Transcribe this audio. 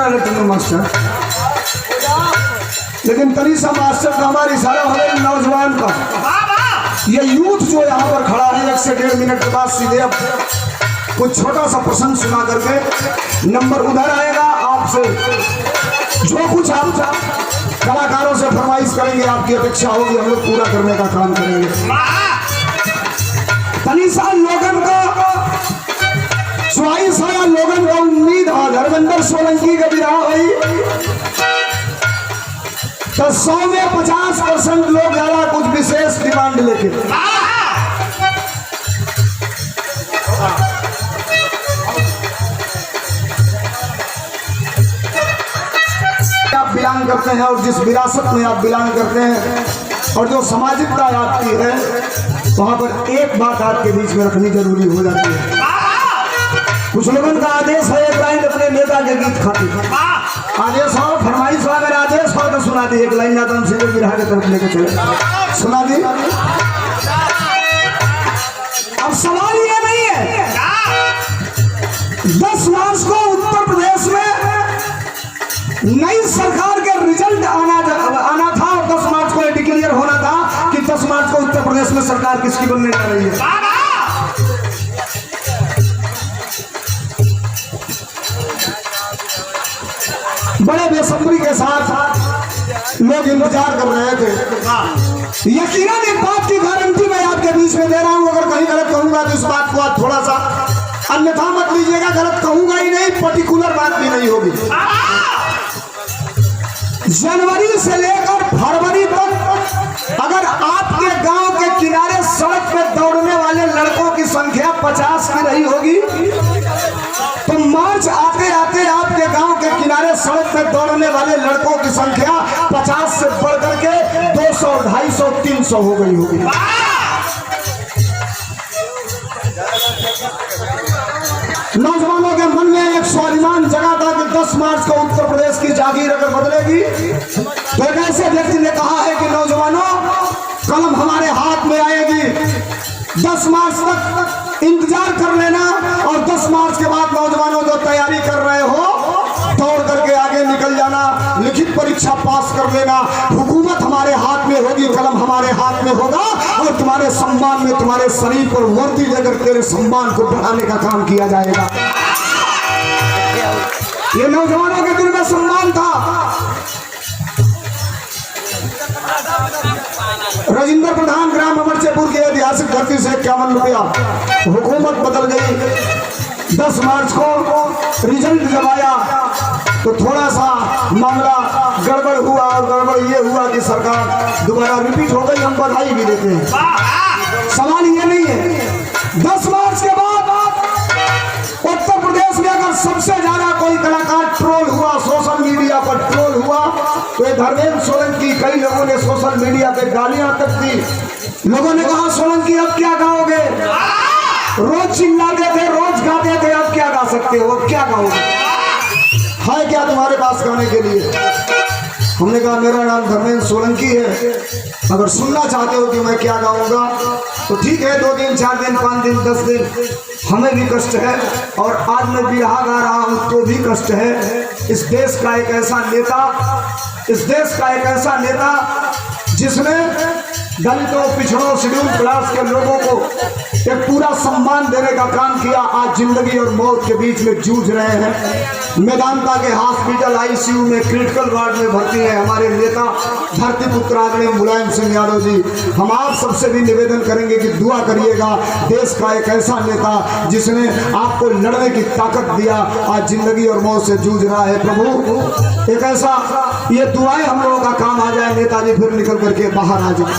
रहे टुन्नू मास्टर, लेकिन तनीसा मास्टर का हमारी सारा हमारे नौजवान का ये यूथ जो यहाँ पर खड़ा है 1 से 1.5 मिनट के बाद सीधे अब कुछ छोटा सा प्रसंग सुना करके नंबर उधर आएगा। आपसे जो कुछ आप कलाकारों से फरमाइश करेंगे, आपकी अपेक्षा होगी, हम लोग पूरा करने का काम करेंगे। तनीसा लोगन का च्वाइस है, लोगन का उम्मीद है धर्मेंद्र सोलंकी का विवाह हुई तो 100 में 50% लोग ज्यादा कुछ विशेष डिमांड लेके आप बिलोंग करते हैं और जिस विरासत में आप बिलोंग करते हैं और जो सामाजिकता आपकी है, वहां पर एक बात आपके बीच में रखनी जरूरी हो जाती है। कुछ लोगों का आदेश है एक लाइन अपने नेता के गीत खातिर, आदेश हो, फरमाइश हो, अगर आदेश हो तो सुना दी एक लाइन, नादन से बिरहा के तरफ लेके चले, सुना दी। अब सवाल ये नहीं है 10 मार्च को उत्तर प्रदेश में नई सरकार के रिजल्ट आना था और 10 मार्च को डिक्लेयर होना था कि 10 मार्च को उत्तर प्रदेश में सरकार किसकी बनने जा रही है। बड़े बेसब्री के साथ लोग इंतजार कर रहे थे। यकीनन एक बात की गारंटी मैं आपके बीच में दे रहा हूं, अगर कहीं गलत कहूंगा तो इस बात को आप थोड़ा सा अन्यथा मत लीजिएगा। गलत कहूंगा ही नहीं, पर्टिकुलर बात भी नहीं होगी। जनवरी से लेकर फरवरी तक अगर आपके गांव के किनारे सड़क पे दौड़ने वाले लड़कों की संख्या 50 की रही होगी तो मार्च आते आते आपके गांव के किनारे सड़क पे दौड़ने वाले लड़कों की संख्या 50 से बढ़कर के 200, 250, 300 हो गई होगी। नौजवानों के मन में एक स्वाभिमान जगा था कि 10 मार्च को उत्तर प्रदेश की जागीर अगर बदलेगी तो एक ऐसे व्यक्ति ने कहा है कि नौजवानों कलम हमारे हाथ में आएगी, 10 मार्च तक इंतजार कर लेना और 10 मार्च के बाद नौजवानों जो तैयारी कर रहे हो दौड़ करके आगे निकल जाना, लिखित परीक्षा पास कर लेना, हुकूमत हमारे हाथ में होगी, कलम हमारे हाथ में होगा और तुम्हारे सम्मान में तुम्हारे शरीर पर वर्दी लेकर तेरे सम्मान को बढ़ाने का काम किया जाएगा। ये नौजवानों के दिल में सम्मान था। राजेंद्र प्रधान ग्राम अमरचेपुर की ऐतिहासिक धरती से 51 रुपया, हुकूमत बदल गई। 10 मार्च को रिजल्ट जब आया तो थोड़ा सा मामला गड़बड़ हुआ और गड़बड़ ये हुआ कि सरकार दोबारा रिपीट हो गई। हम बधाई भी देते हैं, सवाल ये नहीं है 10 मार्च के बाद उत्तर प्रदेश में अगर सबसे ज्यादा कोई कलाकार ट्रोल हुआ, सोशल मीडिया पर ट्रोल हुआ तो ये धर्मेंद्र सोलंकी। कई लोगों ने सोशल मीडिया पे गालियां तक दी। लोगों ने कहा सोलंकी अब क्या गाओगे, रोज चिल्लाते थे, रोज गाते थे, अब क्या गा सकते हो, अब क्या गाओगे, है क्या तुम्हारे पास गाने के लिए। हमने कहा मेरा नाम धर्मेंद्र सोलंकी है, अगर सुनना चाहते हो कि मैं क्या गाऊंगा तो ठीक है, 2 दिन 4 दिन 5 दिन 10 दिन हमें भी कष्ट है और आज मैं बिरहा गा रहा हूं तो भी कष्ट है। इस देश का एक ऐसा नेता, इस देश का एक ऐसा नेता जिसने दलितों, पिछड़ों, शेड्यूल क्लास के लोगों को एक पूरा सम्मान देने का काम किया, आज जिंदगी और मौत के बीच में जूझ रहे हैं। मेदांता के हॉस्पिटल आईसीयू में क्रिटिकल वार्ड में भर्ती है हमारे नेता धरतीपुत्र आदरणीय मुलायम सिंह यादव जी। हम आप सबसे भी निवेदन करेंगे कि दुआ करिएगा, देश का एक ऐसा नेता जिसने आपको लड़ने की ताकत दिया, आज जिंदगी और मौत से जूझ रहा है। प्रभु एक ऐसा ये दुआएं हम लोगों का काम आ जाए, नेताजी फिर निकल करके बाहर आ जाए।